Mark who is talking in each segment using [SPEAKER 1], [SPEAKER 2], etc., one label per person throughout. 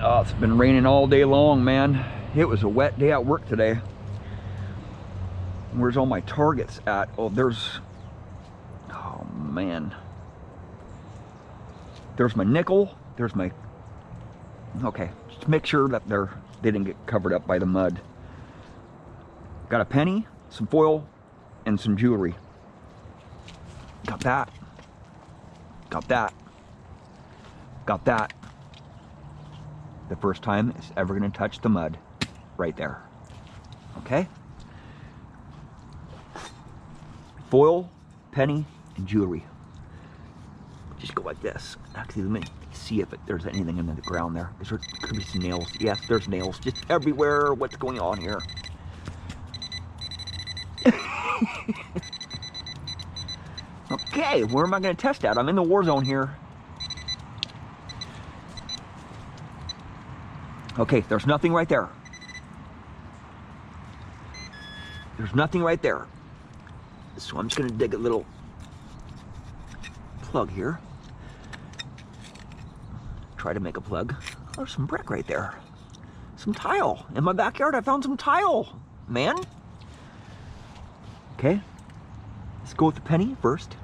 [SPEAKER 1] Oh, it's been raining all day long, man. It was a wet day at work today. Where's all my targets at? Oh, oh man. There's my nickel. There's my, okay, just make sure that they didn't get covered up by the mud. Got a penny, some foil, and some jewelry. Got that. Got that. Got that. The first time it's ever gonna touch the mud. Right there. Okay? Foil, penny, and jewelry. Just go like this. Actually, let me see if there's anything in the ground there. There could be some nails. Yes, there's nails just everywhere. What's going on here? Okay, where am I going to test at? I'm in the war zone here. Okay, there's nothing right there. There's nothing right there. So I'm just going to dig a little plug here. Try to make a plug. Oh, there's some brick right there. Some tile. In my backyard, I found some tile, man. Okay, let's go with the penny first.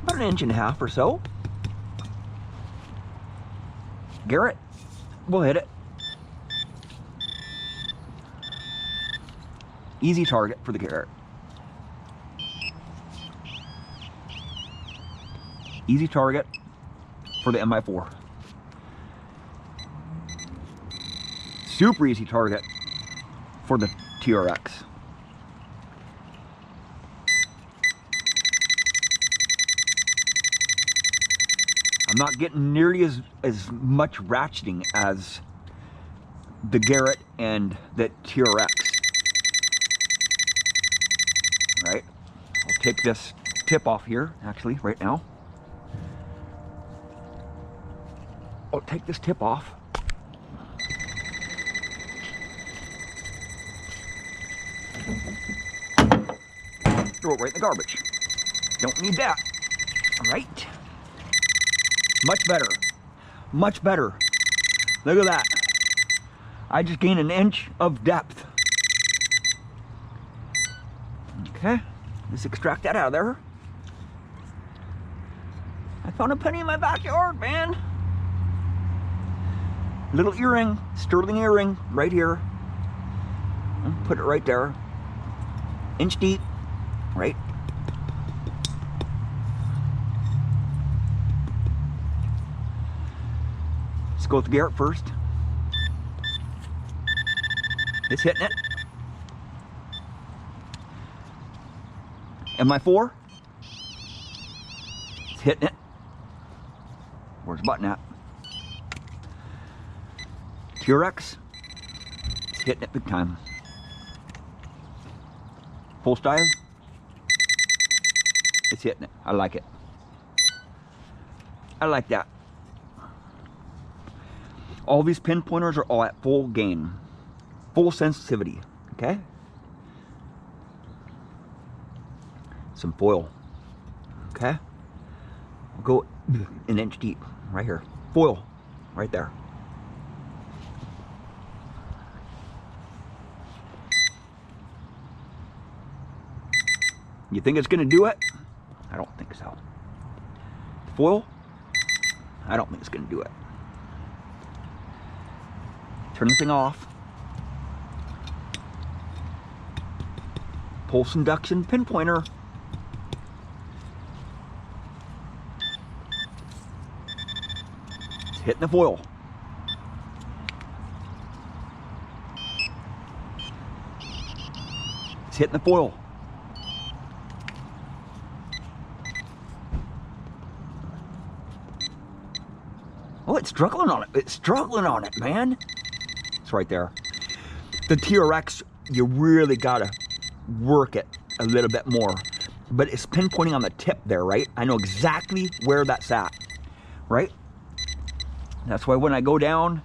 [SPEAKER 1] About an inch and a half or so. Garrett, we'll hit it. Easy target for the Garrett. Easy target for the MI4. Super easy target for the TRX. I'm not getting nearly as much ratcheting as the Garrett and the TRX. Right? I'll take this tip off here, actually, right now. I'll take this tip off. Throw it right in the garbage. Don't need that. All right. Much better. Much better. Look at that. I just gained an inch of depth. Okay. Let's extract that out of there. I found a penny in my backyard, man. Little earring, sterling earring, right here. I'll put it right there. Inch deep, right? Let's go with the Garrett first. It's hitting it. MI4. It's hitting it. Where's the button at? TRX. It's hitting it big time. Pulsedive. It's hitting it. I like it. I like that. All these pinpointers are all at full gain. Full sensitivity. Okay? Some foil. Okay? We'll go an inch deep. Right here. Foil. Right there. You think it's going to do it? I don't think so. Foil? I don't think it's going to do it. Turn the thing off. Pulse induction pinpointer. It's hitting the foil. It's hitting the foil. Oh, it's struggling on it. It's struggling on it, man. It's right there. The TRX, you really gotta work it a little bit more. But it's pinpointing on the tip there, right? I know exactly where that's at, right? That's why when I go down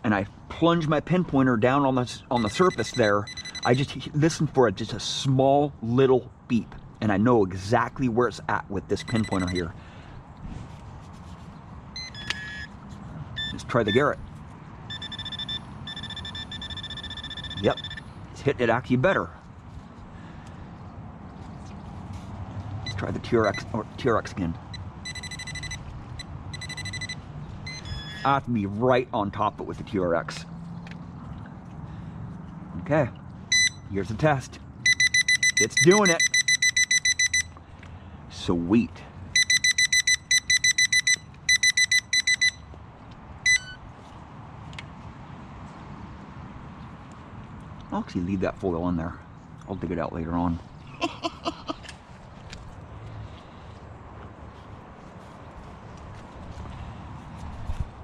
[SPEAKER 1] and I plunge my pinpointer down on the surface there, I just listen for just a small little beep, and I know exactly where it's at with this pinpointer here. try the Garrett. Yep, it's hitting it actually better. Let's try the TRX or TRX again. I have to be right on top of it with the TRX. Okay, here's the test. It's doing it. Sweet. I'll actually leave that foil in there. I'll dig it out later on.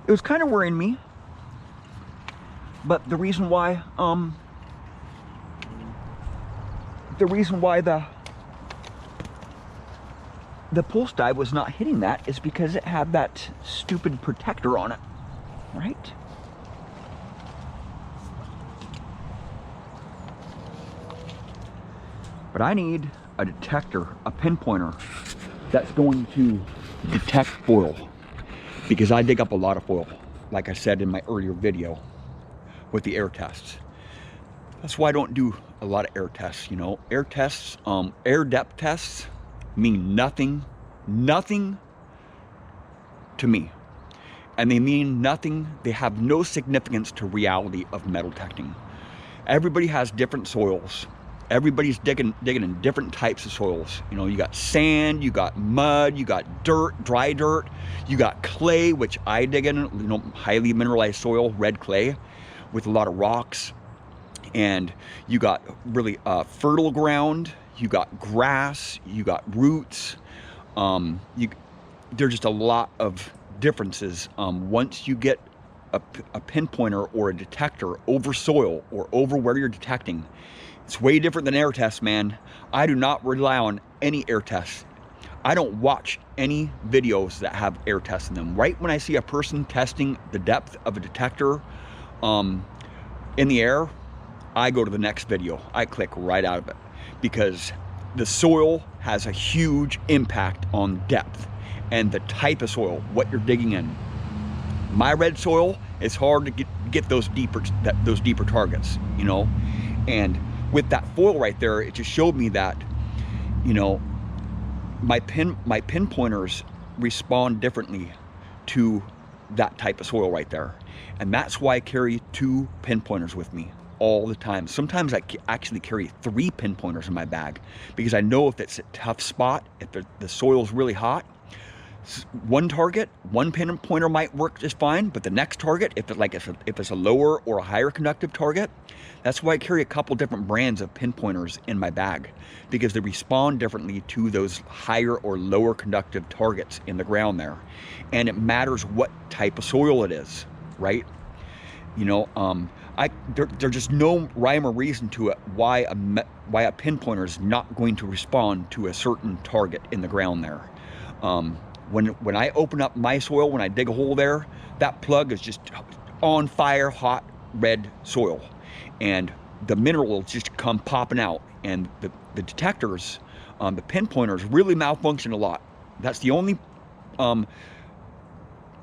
[SPEAKER 1] It was kind of worrying me, but the reason why the Pulsedive was not hitting that is because it had that stupid protector on it, right? But I need a detector, a pinpointer that's going to detect foil, because I dig up a lot of foil, like I said in my earlier video with the air tests. That's why I don't do a lot of air tests, you know. Air tests, air depth tests mean nothing to me. And they mean nothing, they have no significance to reality of metal detecting. Everybody has different soils. Everybody's digging in different types of soils. You know, you got sand, you got mud, you got dirt, dry dirt, you got clay, which I dig in, you know, highly mineralized soil, red clay, with a lot of rocks. And you got really fertile ground, you got grass, you got roots. There's just a lot of differences. Once you get a pinpointer or a detector over soil or over where you're detecting, it's way different than air tests, man. I do not rely on any air tests. I don't watch any videos that have air tests in them. Right when I see a person testing the depth of a detector in the air, I go to the next video. I click right out of it, because the soil has a huge impact on depth and the type of soil, what you're digging in. My red soil, it's hard to get those deeper targets, you know. And with that foil right there, it just showed me that, you know, my pinpointers respond differently to that type of soil right there. And that's why I carry 2 pinpointers with me all the time. Sometimes I actually carry 3 pinpointers in my bag, because I know if it's a tough spot, if the soil's really hot, one target, one pinpointer might work just fine, but the next target, if it's a lower or a higher conductive target, that's why I carry a couple different brands of pinpointers in my bag, because they respond differently to those higher or lower conductive targets in the ground there. And it matters what type of soil it is, right? You know, there's just no rhyme or reason to it why a pinpointer is not going to respond to a certain target in the ground there. When I open up my soil, when I dig a hole there, that plug is just on fire, hot, red soil. And the minerals just come popping out. And the detectors, the pinpointers really malfunction a lot. That's the only, the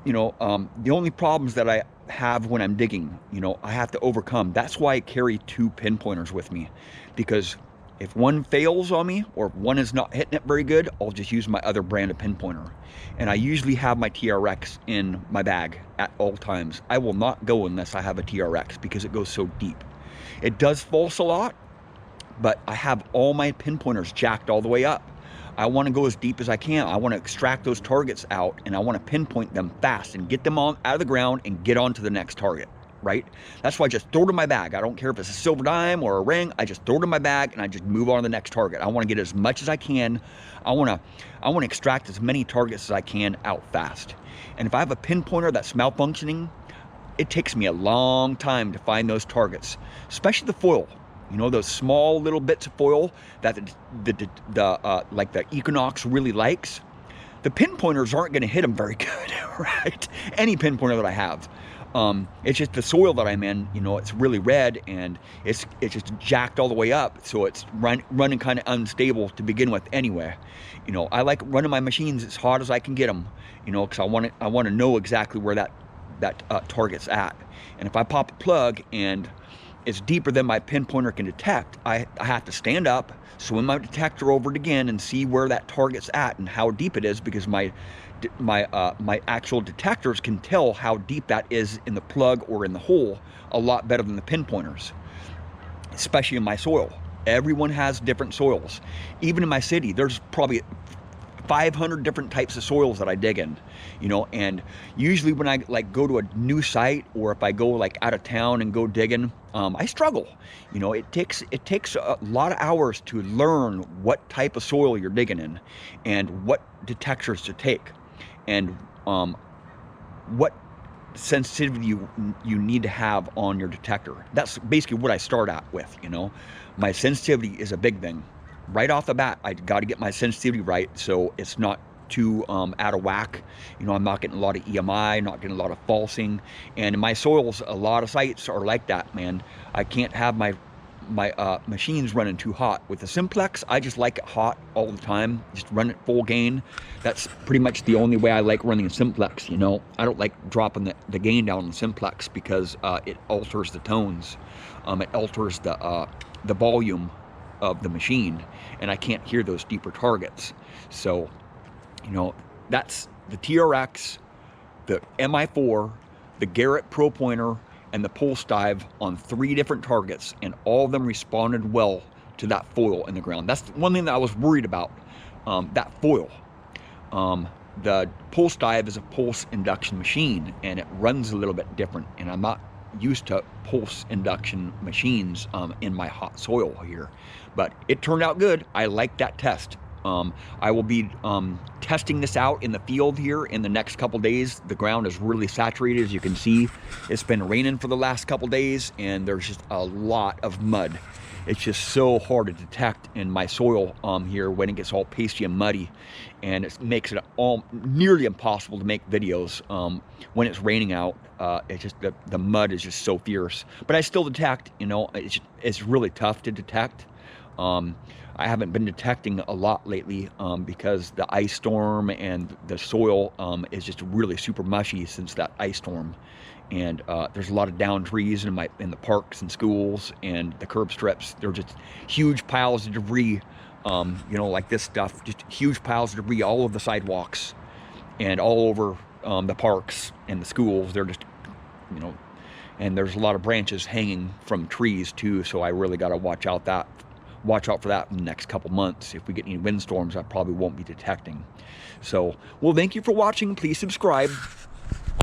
[SPEAKER 1] only problems that I have when I'm digging, you know, I have to overcome. That's why I carry 2 pinpointers with me, because if one fails on me, or if one is not hitting it very good, I'll just use my other brand of pinpointer. And I usually have my TRX in my bag at all times. I will not go unless I have a TRX, because it goes so deep. It does false a lot, but I have all my pinpointers jacked all the way up. I want to go as deep as I can. I want to extract those targets out, and I want to pinpoint them fast and get them out of the ground and get on to the next target. Right? That's why I just throw it in my bag. I don't care if it's a silver dime or a ring. I just throw it in my bag and I just move on to the next target. I want to get as much as I can. I want to extract as many targets as I can out fast. And if I have a pinpointer that's malfunctioning, it takes me a long time to find those targets, especially the foil. You know, those small little bits of foil that like the Equinox really likes. The pinpointers aren't going to hit them very good, right? Any pinpointer that I have. It's just the soil that I'm in, you know, it's really red and it's just jacked all the way up. So it's running kind of unstable to begin with anyway. You know, I like running my machines as hot as I can get them, you know, because I want to know exactly where that that target's at. And if I pop a plug and it's deeper than my pinpointer can detect, I have to stand up, swim my detector over it again, and see where that target's at and how deep it is, because my actual detectors can tell how deep that is in the plug or in the hole a lot better than the pinpointers, especially in my soil. Everyone has different soils. Even in my city, there's probably 500 different types of soils that I dig in, you know. And usually when I like go to a new site, or if I go like out of town and go digging, I struggle. You know, it takes a lot of hours to learn what type of soil you're digging in, and what detectors to take, and what sensitivity you need to have on your detector. That's basically what I start out with, you know. My sensitivity is a big thing. Right off the bat, I got to get my sensitivity right, so it's not too out of whack. You know, I'm not getting a lot of EMI, not getting a lot of falsing. And in my soils, a lot of sites are like that, man. I can't have my machines running too hot. With the simplex, I just like it hot all the time. Just run it full gain. That's pretty much the only way I like running a simplex, you know. I don't like dropping the gain down on the simplex, because it alters the tones. It alters the volume of the machine, and I can't hear those deeper targets. So, you know, that's the TRX, the MI4, the Garrett Propointer, and the Pulsedive on 3 different targets, and all of them responded well to that foil in the ground. That's one thing that I was worried about, that foil. The Pulsedive is a pulse induction machine, and it runs a little bit different, and I'm not used to pulse induction machines in my hot soil here, but it turned out good. I like that test. I will be testing this out in the field here in the next couple days. The ground is really saturated, as you can see. It's been raining for the last couple days, and there's just a lot of mud. It's just so hard to detect in my soil here when it gets all pasty and muddy, and it makes it all nearly impossible to make videos when it's raining out. It's just the mud is just so fierce, but I still detect. You know, it's really tough to detect. I haven't been detecting a lot lately because the ice storm and the soil is just really super mushy since that ice storm. And there's a lot of downed trees in the parks and schools and the curb strips. They're just huge piles of debris, you know, like this stuff, just huge piles of debris all over the sidewalks and all over the parks and the schools. They're just, you know, and there's a lot of branches hanging from trees too. So I really got to watch out for that in the next couple months. If we get any windstorms, I probably won't be detecting. So, well, thank you for watching. Please subscribe.